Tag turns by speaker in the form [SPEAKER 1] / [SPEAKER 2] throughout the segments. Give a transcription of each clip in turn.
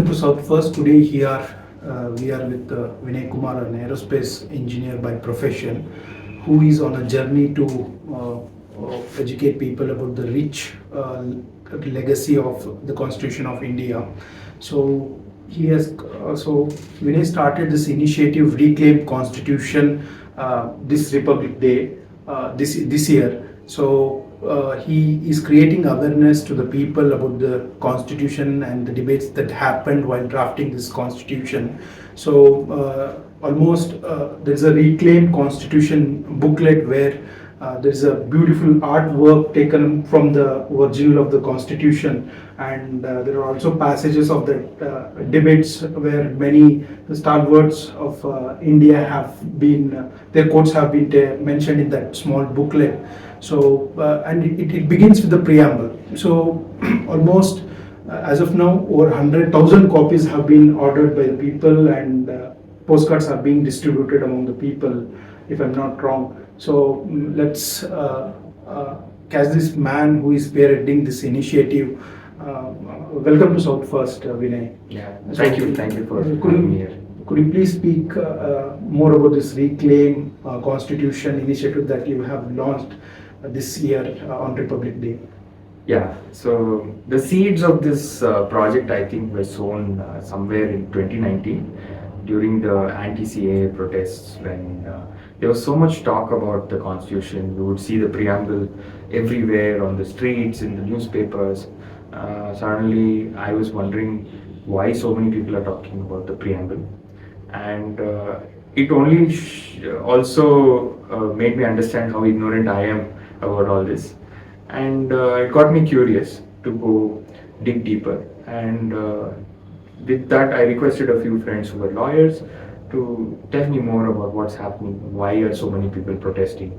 [SPEAKER 1] to South First. Today here we are with Vinay Kumar, an aerospace engineer by profession, who is on a journey to educate people about the rich legacy of the Constitution of India. So he has Vinay started this initiative, Reclaim Constitution, this Republic Day, this year. So he is creating awareness to the people about the constitution and the debates that happened while drafting this constitution. So almost there's a reclaimed constitution booklet where there's a beautiful artwork taken from the original of the constitution, and there are also passages of the debates where many stalwarts of India have been, their quotes have been mentioned in that small booklet. So and it begins with the preamble. So almost as of now over 100,000 copies have been ordered by the people, and postcards are being distributed among the people, if I'm not wrong. So let's catch this man who is spearheading this initiative. Welcome to South First, Vinay.
[SPEAKER 2] Yeah, thank you for having me here.
[SPEAKER 1] Could you please speak more about this Reclaim Constitution initiative that you have launched this year on Republic Day?
[SPEAKER 2] Yeah, so the seeds of this project, I think, were sown somewhere in 2019 during the anti-CAA protests, when there was so much talk about the Constitution. You would see the preamble everywhere on the streets, in the newspapers. Suddenly I was wondering why so many people are talking about the preamble, and it only also made me understand how ignorant I am about all this, and it got me curious to go dig deeper. And with that, I requested a few friends who were lawyers to tell me more about what's happening, why are so many people protesting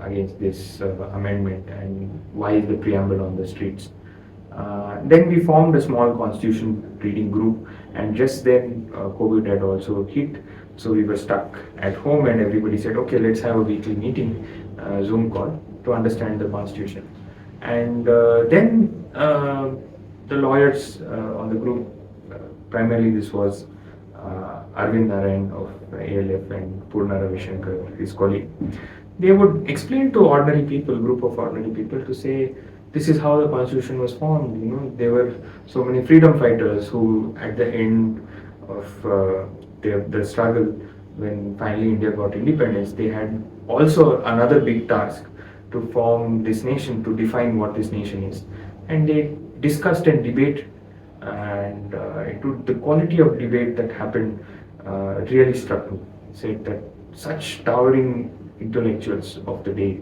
[SPEAKER 2] against this amendment, and why is the preamble on the streets. Then we formed a small constitution reading group, and just then COVID had also hit, so we were stuck at home, and everybody said, okay, let's have a weekly meeting, Zoom call, to understand the constitution. And then the lawyers on the group, primarily this was Arvind Narayan of ALF and Purna Ravishankar, his colleague, they would explain to ordinary people, group of ordinary people, to say, this is how the constitution was formed. You know, there were so many freedom fighters who, at the end of the struggle, when finally India got independence, they had also another big task to form this nation, to define what this nation is. And they discussed and debated, and the quality of debate that happened really struck me. Said that such towering intellectuals of the day,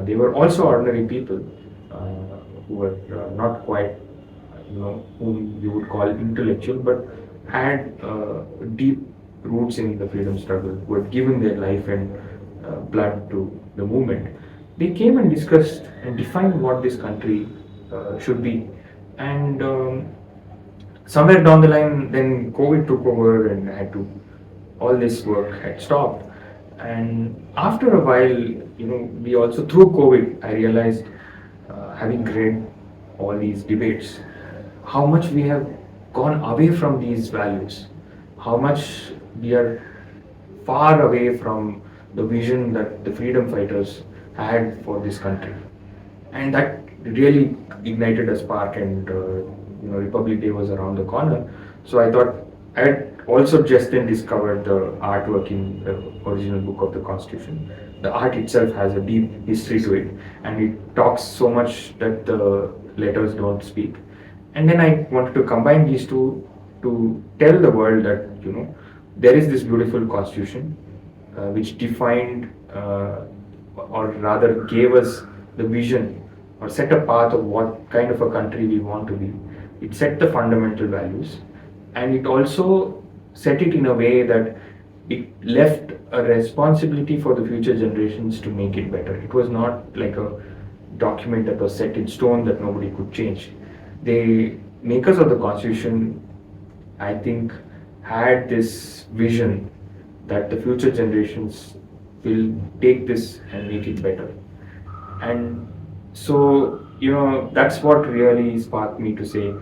[SPEAKER 2] they were also ordinary people who were not quite, whom you would call intellectual, but had deep roots in the freedom struggle, who had given their life and blood to the movement. They came and discussed and defined what this country should be. And somewhere down the line, then COVID took over, and all this work had stopped. And after a while, we also, through COVID, I realized, having read all these debates, how much we have gone away from these values, how much we are far away from the vision that the freedom fighters had for this country. And that really ignited a spark, and Republic Day was around the corner. So I thought, I had also just then discovered the artwork in the original book of the Constitution. The art itself has a deep history to it, and it talks so much that the letters don't speak. And then I wanted to combine these two to tell the world that, there is this beautiful Constitution which defined, or rather gave us the vision, or set a path of what kind of a country we want to be. It set the fundamental values, and it also set it in a way that it left a responsibility for the future generations to make it better. It was not like a document that was set in stone that nobody could change. The makers of the Constitution, I think, had this vision that the future generations will take this and make it better. And so, that's what really sparked me to say,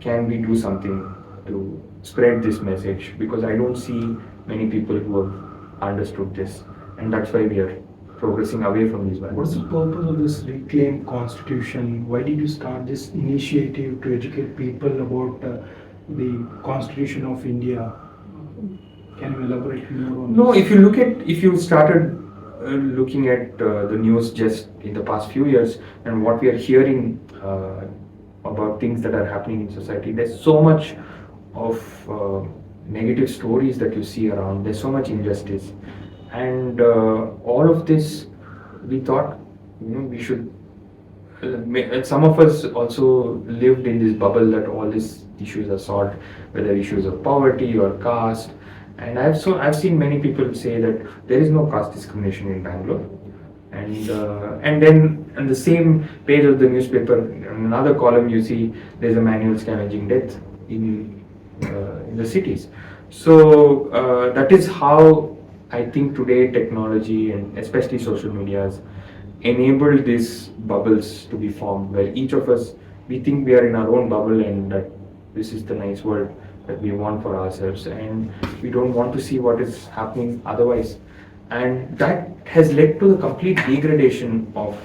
[SPEAKER 2] can we do something to spread this message, because I don't see many people who have understood this, and that's why we are progressing away from these values.
[SPEAKER 1] What's the purpose of this Reclaim Constitution? Why did you start this initiative to educate people about the Constitution of India? Can you elaborate more on
[SPEAKER 2] No,
[SPEAKER 1] this?
[SPEAKER 2] if you started looking at the news just in the past few years, and what we are hearing about things that are happening in society, there's so much of negative stories that you see around. There's so much injustice, and all of this, we thought, we should. Some of us also lived in this bubble that all these issues are solved, whether issues of poverty or caste. And I've seen many people say that there is no caste discrimination in Bangalore, and then on the same page of the newspaper, in another column, you see there's a manual scavenging death in the cities. So that is how I think today technology, and especially social media, has enabled these bubbles to be formed, where each of us, we think we are in our own bubble and that this is the nice world that we want for ourselves, and we don't want to see what is happening otherwise. And that has led to the complete degradation of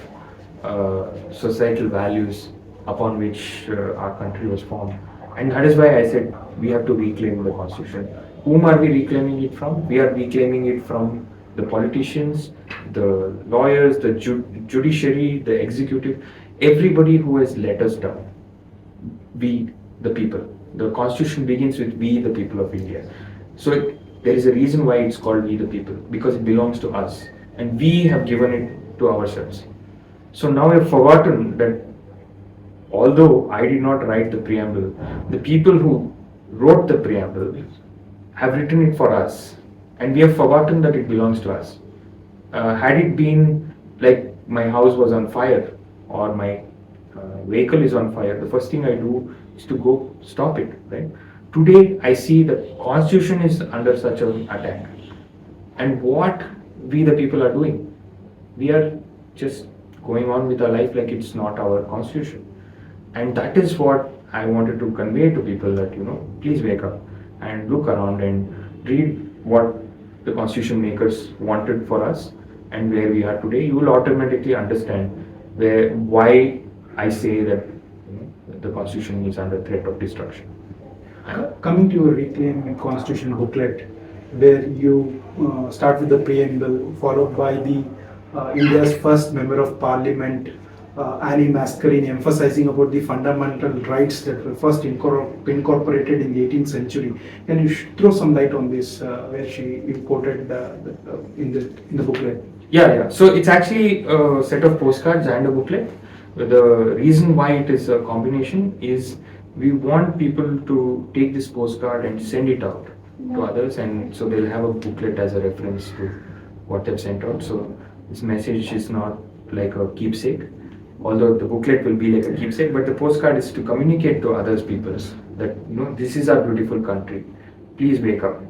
[SPEAKER 2] societal values upon which our country was formed. And that is why I said we have to reclaim the constitution. Whom are we reclaiming it from? We are reclaiming it from the politicians, the lawyers, the judiciary, the executive, everybody who has let us down. We, the people. The constitution begins with we, the people of India. So there is a reason why it's called we, the people, because it belongs to us, and we have given it to ourselves. So now we have forgotten that although I did not write the preamble, the people who wrote the preamble have written it for us, and we have forgotten that it belongs to us. Had it been like my house was on fire or my vehicle is on fire, the first thing I do is to go stop it, right? Today I see the constitution is under such an attack, and what we the people are doing, we are just going on with our life like it's not our constitution. And that is what I wanted to convey to people, that please wake up and look around and read what the constitution makers wanted for us and where we are today. You will automatically understand why I say that the constitution is under threat of destruction.
[SPEAKER 1] Coming to your Reclaim Constitution booklet, where you start with the preamble, followed by the India's first member of parliament, Annie Mascarini, emphasizing about the fundamental rights that were first incorporated in the 18th century. Can you throw some light on this, where you quoted in the booklet?
[SPEAKER 2] Yeah. So it's actually a set of postcards and a booklet. The reason why it is a combination is we want people to take this postcard and send it out to others, and so they'll have a booklet as a reference to what they've sent out. So this message is not like a keepsake, although the booklet will be like a keepsake, but the postcard is to communicate to others people that this is our beautiful country, please wake up.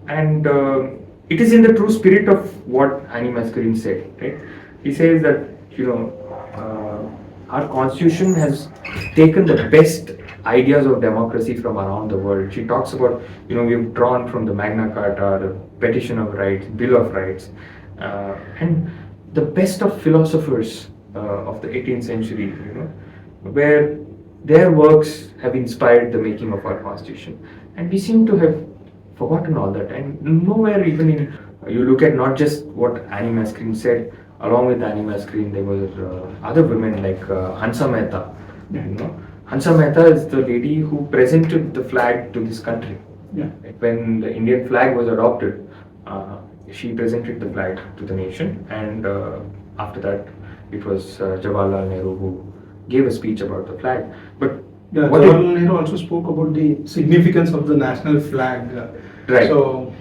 [SPEAKER 2] And it is in the true spirit of what Annie Mascarini said, right? He says that our constitution has taken the best ideas of democracy from around the world. She talks about, we've drawn from the Magna Carta, the Petition of Rights, Bill of Rights, and the best of philosophers of the 18th century, where their works have inspired the making of our constitution. And we seem to have forgotten all that. And nowhere, even in, you look at not just what Annie Mascarini said, along with Annie Mascarini, there were other women like Hansa Mehta. Hansa Mehta is the lady who presented the flag to this country.
[SPEAKER 1] Yeah.
[SPEAKER 2] When the Indian flag was adopted, she presented the flag to the nation, and after that, it was Jawaharlal Nehru who gave a speech about the flag. But
[SPEAKER 1] Jawaharlal Nehru also spoke about the significance of the national flag.
[SPEAKER 2] Right.
[SPEAKER 1] So,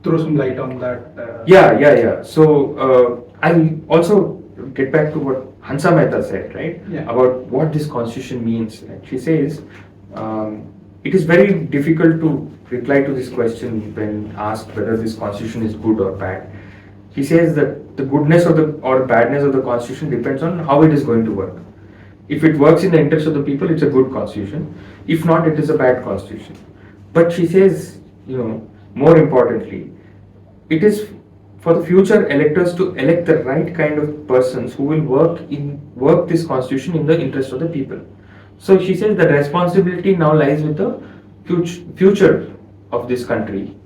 [SPEAKER 1] throw some light on that.
[SPEAKER 2] Yeah. So I'll also get back to what Hansa Mehta said, right?
[SPEAKER 1] Yeah.
[SPEAKER 2] About what this constitution means. And she says, it is very difficult to reply to this question when asked whether this constitution is good or bad. He says that the goodness or badness of the constitution depends on how it is going to work. If it works in the interest of the people, it's a good constitution. If not, it is a bad constitution. But she says, more importantly, it is for the future electors to elect the right kind of persons who will work this constitution in the interest of the people. So she says the responsibility now lies with the future of this country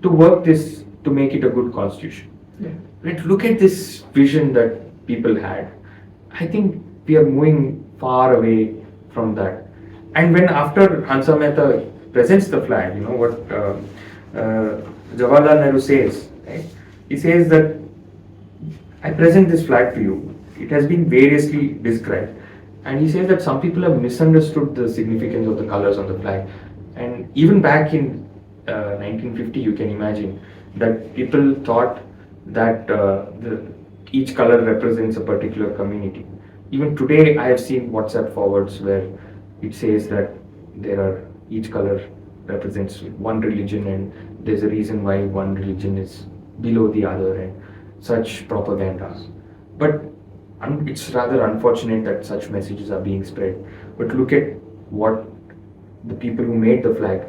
[SPEAKER 2] to work this to make it a good constitution.
[SPEAKER 1] Yeah.
[SPEAKER 2] Let's look at this vision that people had. I think we are moving far away from that. And when after Hansa Mehta presents the flag, what Jawaharlal Nehru says, right? He says that I present this flag to you. It has been variously described. And he says that some people have misunderstood the significance of the colors on the flag. And even back in 1950, you can imagine that people thought that each color represents a particular community. Even today, I have seen WhatsApp forwards where it says that each color represents one religion and there's a reason why one religion is below the other and such propaganda. But it's rather unfortunate that such messages are being spread. But look at what the people who made the flag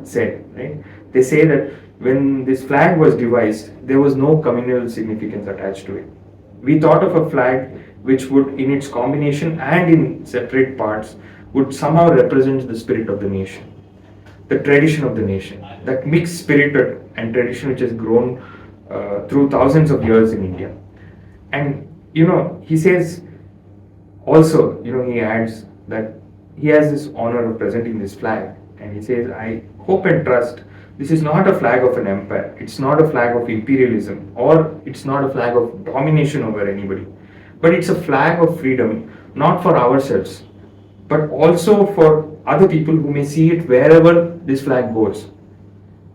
[SPEAKER 2] said, right? They say that when this flag was devised, there was no communal significance attached to it. We thought of a flag which would, in its combination and in separate parts, would somehow represent the spirit of the nation, the tradition of the nation, that mixed spirit and tradition which has grown through thousands of years in India. And he says also, he adds that he has this honor of presenting this flag, and he says, I hope and trust this is not a flag of an empire, it's not a flag of imperialism, or it's not a flag of domination over anybody, but it's a flag of freedom, not for ourselves, but also for other people who may see it wherever this flag goes.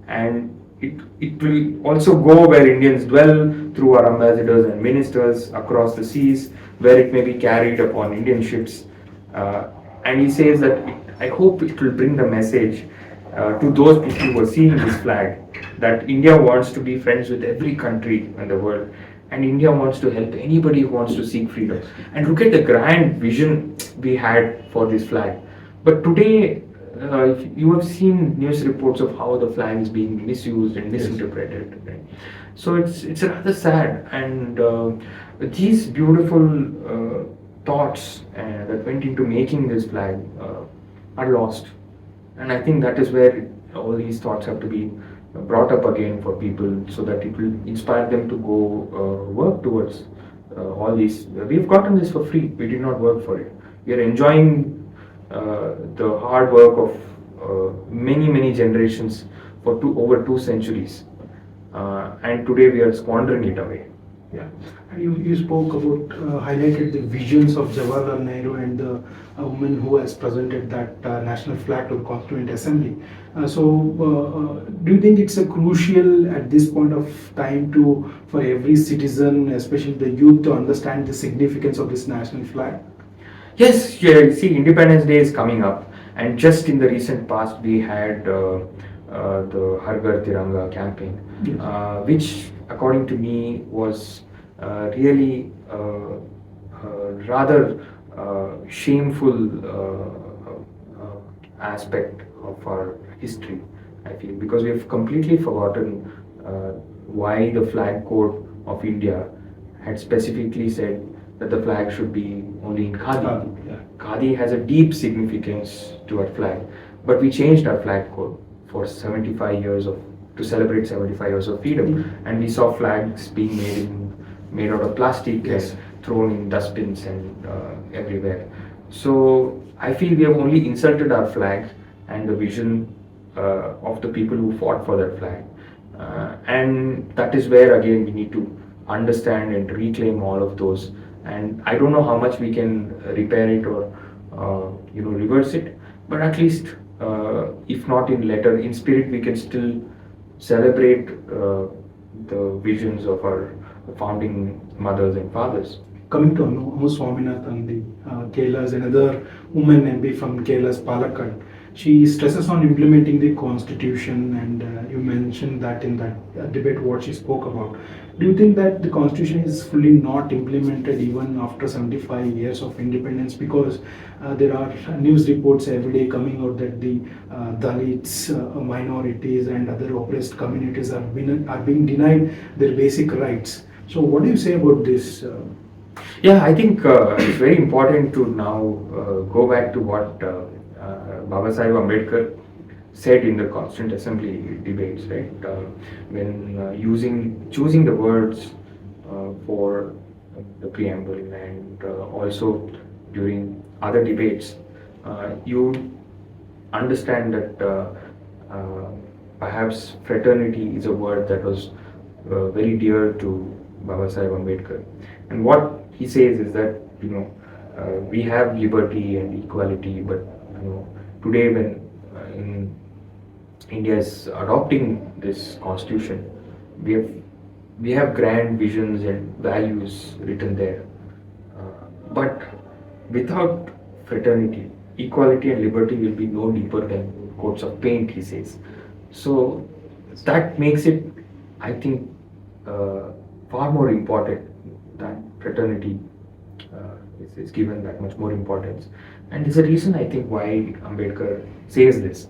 [SPEAKER 2] And it will also go where Indians dwell through our ambassadors and ministers across the seas, where it may be carried upon Indian ships. And he says that I hope it will bring the message to those people who are seeing this flag that India wants to be friends with every country in the world, and India wants to help anybody who wants to seek freedom. And look at the grand vision we had for this flag. But today, you have seen news reports of how the flag is being misused and misinterpreted. Right? So it's rather sad, and these beautiful thoughts that went into making this flag are lost. And I think that is where all these thoughts have to be brought up again for people, so that it will inspire them to go work towards all these. We've gotten this for free. We did not work for it. We are enjoying the hard work of many generations for over 2 centuries, and today we are squandering it away.
[SPEAKER 1] Yeah, and you spoke about, highlighted the visions of Jawaharlal Nehru and the woman who has presented that national flag to the Constituent Assembly. Do you think it's a crucial at this point of time for every citizen, especially the youth, to understand the significance of this national flag?
[SPEAKER 2] Yes, yeah, see, Independence Day is coming up, and just in the recent past we had the Har Ghar Tiranga campaign, which according to me was really rather shameful aspect of our history, I feel, because we have completely forgotten why the flag code of India had specifically said that the flag should be only in Khadi. Khadi has a deep significance to our flag, but we changed our flag code for 75 years to celebrate 75 years of freedom, and we saw flags being made out of plastic and thrown in dustbins and everywhere. So I feel we have only insulted our flag and the vision of the people who fought for that flag, and that is where again we need to understand and reclaim all of those. And I don't know how much we can repair it or reverse it, but at least if not in letter, in spirit, we can still celebrate the visions of our founding mothers and fathers.
[SPEAKER 1] Coming to Anu Swaminathan, the Kerala's another woman MP from Kerala's Palakkad, she stresses on implementing the constitution, and you mentioned that in that debate what she spoke about. Do you think that the constitution is fully not implemented even after 75 years of independence? Because there are news reports every day coming out that the Dalits, minorities, and other oppressed communities are being denied their basic rights. So, what do you say about this?
[SPEAKER 2] Yeah, I think it's very important to now go back to what Baba Sahib Ambedkar said in the Constituent Assembly debates, right? When choosing the words for the preamble and also during other debates, you understand that perhaps fraternity is a word that was very dear to Baba Sahib Ambedkar. And what he says is that, we have liberty and equality, but today when in India is adopting this constitution, we have grand visions and values written there, but without fraternity, equality and liberty will be no deeper than coats of paint, he says. So that makes it, I think, far more important that fraternity is given that much more importance. And there's a reason, I think, why Ambedkar says this.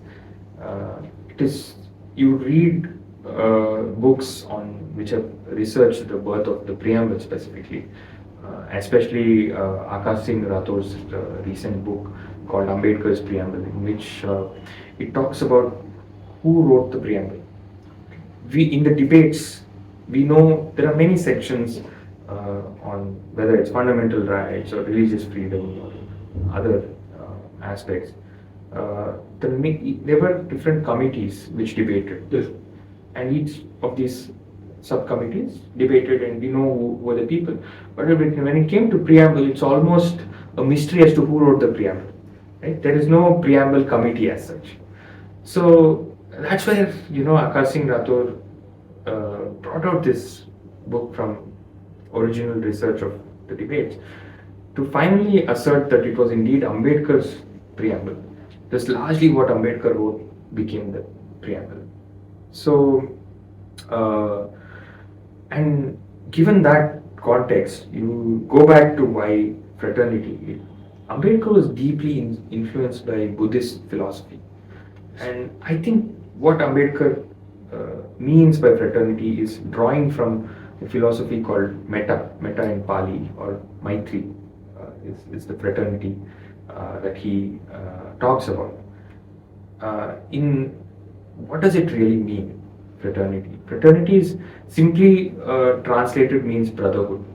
[SPEAKER 2] It is, you read books on which have researched the birth of the preamble specifically, especially Akash Singh Rathor's recent book called Ambedkar's Preamble, in which it talks about who wrote the preamble. In the debates, we know there are many sections on whether it's fundamental rights or religious freedom or other aspects. There were different committees which debated.
[SPEAKER 1] Yes.
[SPEAKER 2] And each of these subcommittees debated, and we know who were the people. But when it came to preamble, it's almost a mystery as to who wrote the preamble. Right? There is no preamble committee as such. So that's where Akash Singh Rathor brought out this book from original research of the debates to finally assert that it was indeed Ambedkar's preamble. That's largely what Ambedkar wrote became the preamble. So, and given that context, you go back to why fraternity. Ambedkar was deeply influenced by Buddhist philosophy. And I think what Ambedkar means by fraternity is drawing from a philosophy called metta in Pali, or Maitri is the fraternity that he talks about. In what does it really mean, fraternity? Fraternity is simply translated means brotherhood.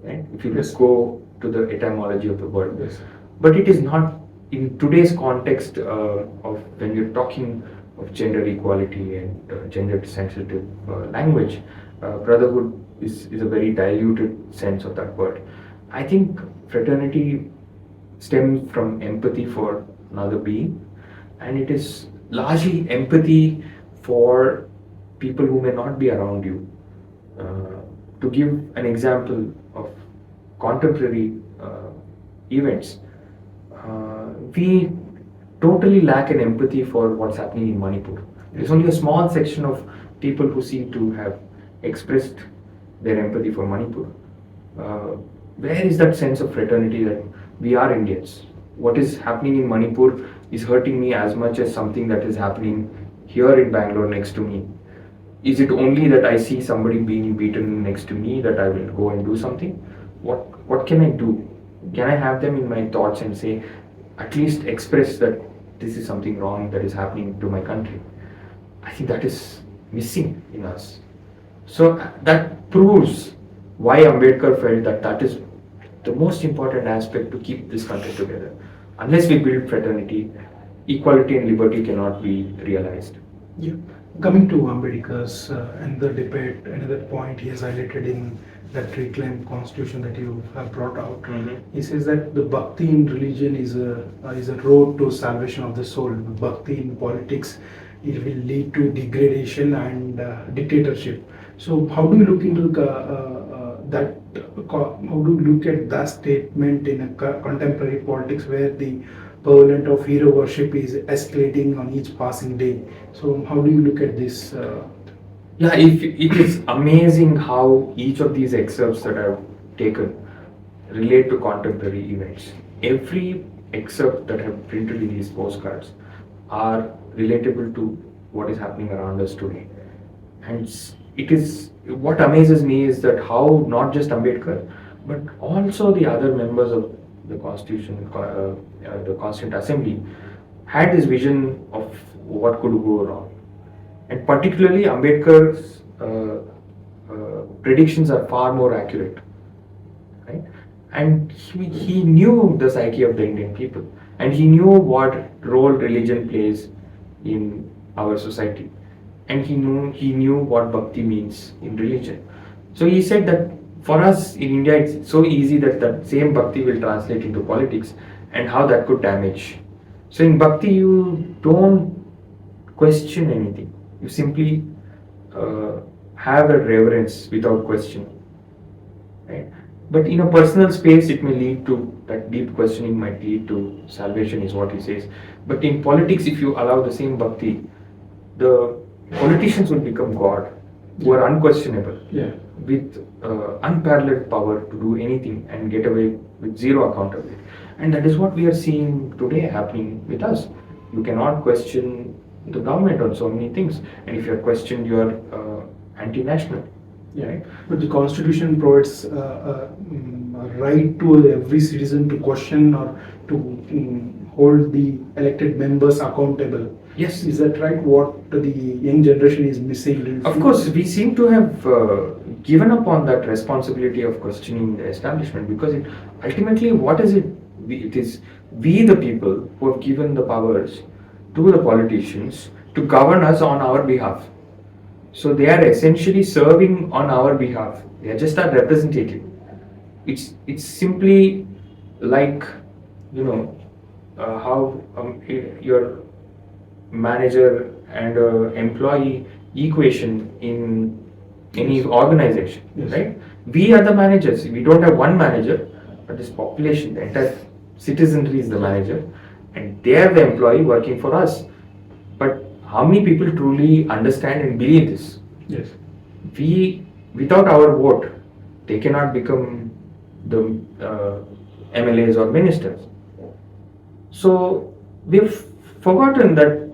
[SPEAKER 2] Right? If you just go to the etymology of the word,
[SPEAKER 1] Yes.
[SPEAKER 2] But it is not in today's context of when you're talking of gender equality and gender sensitive language. Brotherhood is a very diluted sense of that word. I think fraternity stems from empathy for another being, and it is largely empathy for people who may not be around you. To give an example of contemporary events, we totally lack an empathy for what's happening in Manipur. There's only a small section of people who seem to have expressed their empathy for Manipur. Where is that sense of fraternity that we are Indians? What is happening in Manipur is hurting me as much as something that is happening here in Bangalore next to me. Is it only that I see somebody being beaten next to me that I will go and do something? What can I do? Can I have them in my thoughts and say, at least express that this is something wrong that is happening to my country? I think that is missing in us. So that proves why Ambedkar felt that that is the most important aspect to keep this country together. Unless we build fraternity, equality and liberty cannot be realized.
[SPEAKER 1] Yeah. Coming to Ambedkar's another debate, another point he has highlighted in that reclaimed constitution that you have brought out.
[SPEAKER 2] Mm-hmm.
[SPEAKER 1] He says that the bhakti in religion is a road to salvation of the soul. Bhakti in politics, it will lead to degradation and dictatorship. So how do you look into that? How do you look at that statement in a contemporary politics where the prevalent of hero worship is escalating on each passing day? So how do you look at this?
[SPEAKER 2] Yeah, if it is amazing how each of these excerpts that I've taken relate to contemporary events. Every excerpt that I've printed in these postcards are relatable to what is happening around us today. And it is what amazes me is that how not just Ambedkar, but also the other members of the Constitution, the Constituent Assembly, had this vision of what could go wrong. And particularly Ambedkar's predictions are far more accurate, right? And he knew the psyche of the Indian people, and he knew what role religion plays in our society, and he knew what bhakti means in religion. So he said that for us in India, it's so easy that that same bhakti will translate into politics, and how that could damage. So in bhakti, you don't question anything. You simply have a reverence without question, right? But in a personal space, it may lead to that deep questioning might lead to salvation, is what he says. But in politics, if you allow the same bhakti, the politicians will become God, who are unquestionable,
[SPEAKER 1] Yeah.
[SPEAKER 2] with unparalleled power to do anything and get away with zero accountability. And that is what we are seeing today happening with us. You cannot question the government on so many things, and if you are questioned, you are anti-national.
[SPEAKER 1] Yeah, but the Constitution provides a right to every citizen to question or to hold the elected members accountable.
[SPEAKER 2] Yes.
[SPEAKER 1] Is that right? What the young generation is missing? Do you
[SPEAKER 2] Of
[SPEAKER 1] feel?
[SPEAKER 2] course, we seem to have given up on that responsibility of questioning the establishment, because ultimately, what is it? It is we, the people, who have given the powers to the politicians to govern us on our behalf. So they are essentially serving on our behalf. They are just our representative. It's simply like, you know, how your manager and employee equation in any organization,
[SPEAKER 1] Yes.
[SPEAKER 2] right? We are the managers. We don't have one manager, but this population, the entire citizenry is the manager, and they are the employee working for us. But how many people truly understand and believe this?
[SPEAKER 1] Yes.
[SPEAKER 2] We, without our vote, they cannot become the MLAs or ministers. So we've forgotten that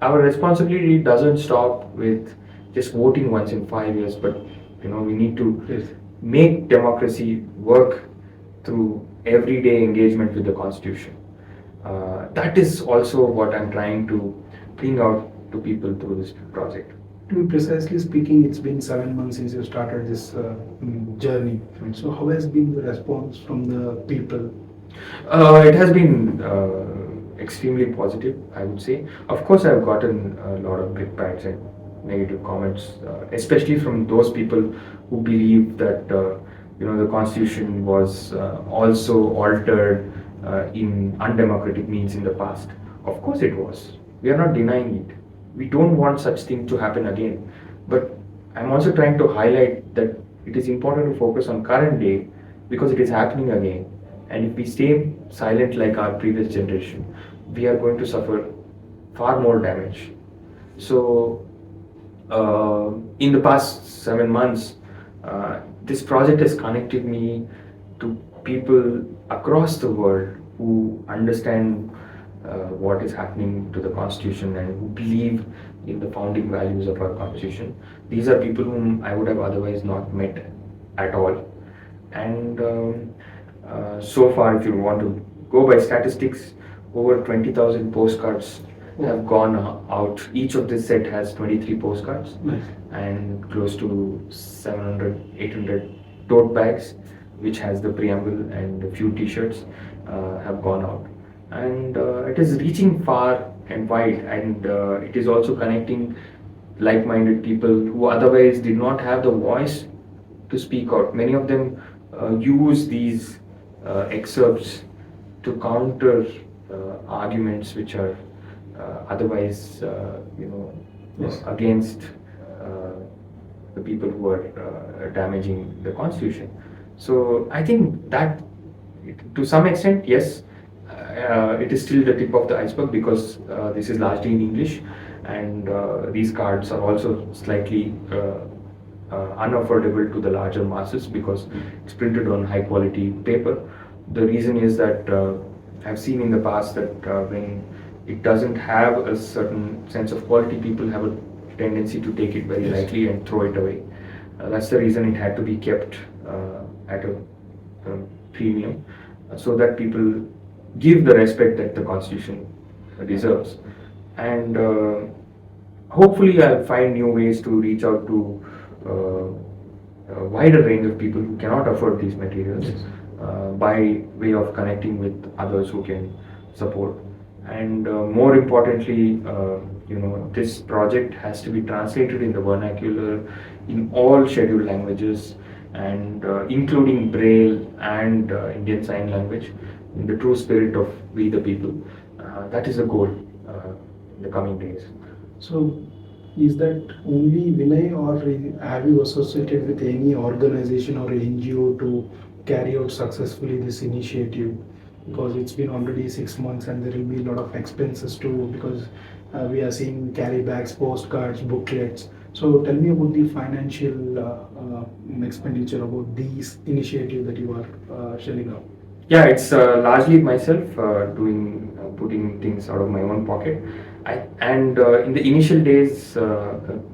[SPEAKER 2] our responsibility doesn't stop with just voting once in 5 years, but we need to
[SPEAKER 1] Yes.
[SPEAKER 2] make democracy work through everyday engagement with the Constitution. That is also what I'm trying to bring out to people through this project.
[SPEAKER 1] To be precisely speaking, it's been 7 months since you started this journey. So, how has been the response from the people?
[SPEAKER 2] It has been extremely positive, I would say. Of course, I've gotten a lot of brickbats and negative comments, especially from those people who believe that the Constitution was also altered in undemocratic means in the past. Of course, it was. We are not denying it. We don't want such thing to happen again. But I'm also trying to highlight that it is important to focus on current day, because it is happening again. And if we stay silent like our previous generation, we are going to suffer far more damage. So, in the past 7 months, this project has connected me to people across the world who understand what is happening to the Constitution and who believe in the founding values of our Constitution. These are people whom I would have otherwise not met at all. And so far, if you want to go by statistics, over 20,000 postcards have gone out. Each of this set has 23 postcards.
[SPEAKER 1] Nice.
[SPEAKER 2] And close to 700, 800 tote bags, which has the preamble, and a few t-shirts have gone out. And it is reaching far and wide, and it is also connecting like-minded people who otherwise did not have the voice to speak out. Many of them use these excerpts to counter arguments which are otherwise,
[SPEAKER 1] Yes.
[SPEAKER 2] against the people who are damaging the Constitution. So I think that, to some extent, yes, it is still the tip of the iceberg, because this is largely in English, and these cards are also slightly unaffordable to the larger masses because it's printed on high quality paper. The reason is that I've seen in the past that when it doesn't have a certain sense of quality, people have a tendency to take it very lightly and throw it away. That's the reason it had to be kept at a premium so that people give the respect that the Constitution deserves. And hopefully I'll find new ways to reach out to a wider range of people who cannot afford these materials by way of connecting with others who can support. And more importantly, this project has to be translated in the vernacular in all scheduled languages and including Braille and Indian Sign Language in the true spirit of we the people. That is the goal in the coming days.
[SPEAKER 1] So, is that only Vinay, or have you associated with any organization or NGO to carry out successfully this initiative? Because it's been already 6 months and there will be a lot of expenses too, because we are seeing carry bags, postcards, booklets. So tell me about the financial expenditure about these initiative that you are shelling out.
[SPEAKER 2] Yeah, it's largely myself putting things out of my own pocket. In the initial days,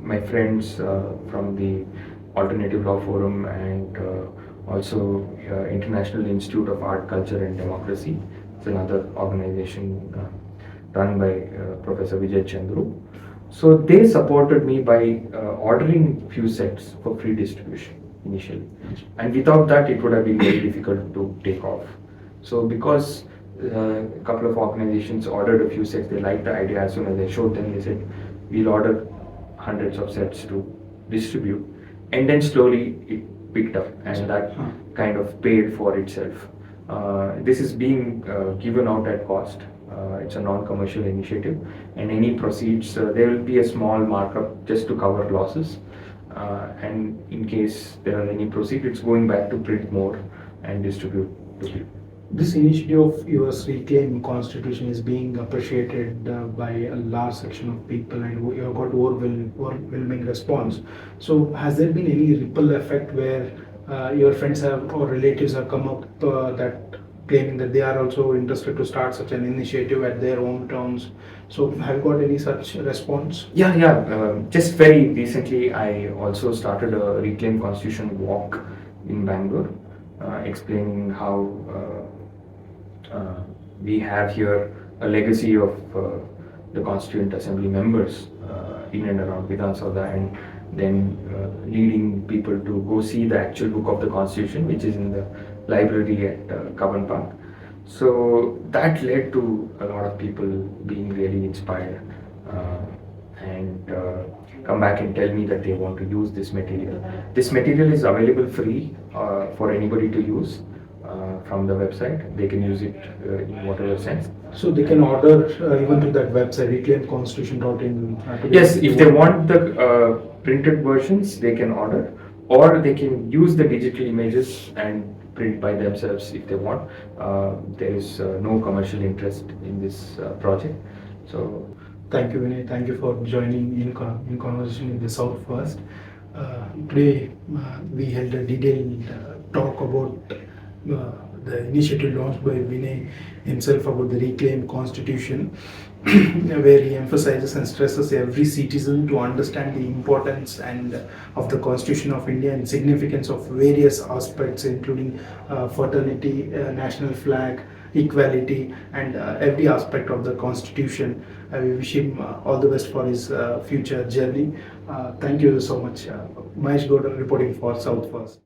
[SPEAKER 2] my friends from the Alternative Law Forum and also International Institute of Art, Culture and Democracy, it's another organization run by Professor Vijay Chandru. So they supported me by ordering few sets for free distribution initially, and without that it would have been very difficult to take off. So because a couple of organizations ordered a few sets, they liked the idea. As soon as I showed them, they said, we'll order hundreds of sets to distribute, and then slowly it picked up, and that kind of paid for itself. This is being given out at cost. It's a non-commercial initiative, and any proceeds, there will be a small markup just to cover losses, and in case there are any proceeds, it's going back to print more and distribute to people.
[SPEAKER 1] This initiative of yours, Reclaim Constitution, is being appreciated by a large section of people, and you have got overwhelming response. So has there been any ripple effect where your friends have or relatives have come up that claiming that they are also interested to start such an initiative at their hometowns? So have you got any such response?
[SPEAKER 2] Yeah. Just very recently, I also started a Reclaim Constitution walk in Bangalore, explaining how we have here a legacy of the Constituent Assembly members in and around Vidhan Saudha, and then leading people to go see the actual book of the Constitution, which is in the library at Kavan Park. So that led to a lot of people being really inspired and come back and tell me that they want to use this material. This material is available free for anybody to use from the website. They can use it in whatever sense.
[SPEAKER 1] So they can order even to that website, reclaimconstitution.in.
[SPEAKER 2] Yes, if they want the printed versions, they can order, or they can use the digital images and print by themselves if they want. There is no commercial interest in this project. So
[SPEAKER 1] thank you, Vinay. Thank you for joining in conversation in the South First. Today we held a detailed talk about the initiative launched by Vinay himself about the Reclaim Constitution, where he emphasizes and stresses every citizen to understand the importance and of the Constitution of India and significance of various aspects, including fraternity, national flag, equality, and every aspect of the Constitution. We wish him all the best for his future journey. Thank you so much. Mahesh Gowda reporting for South First.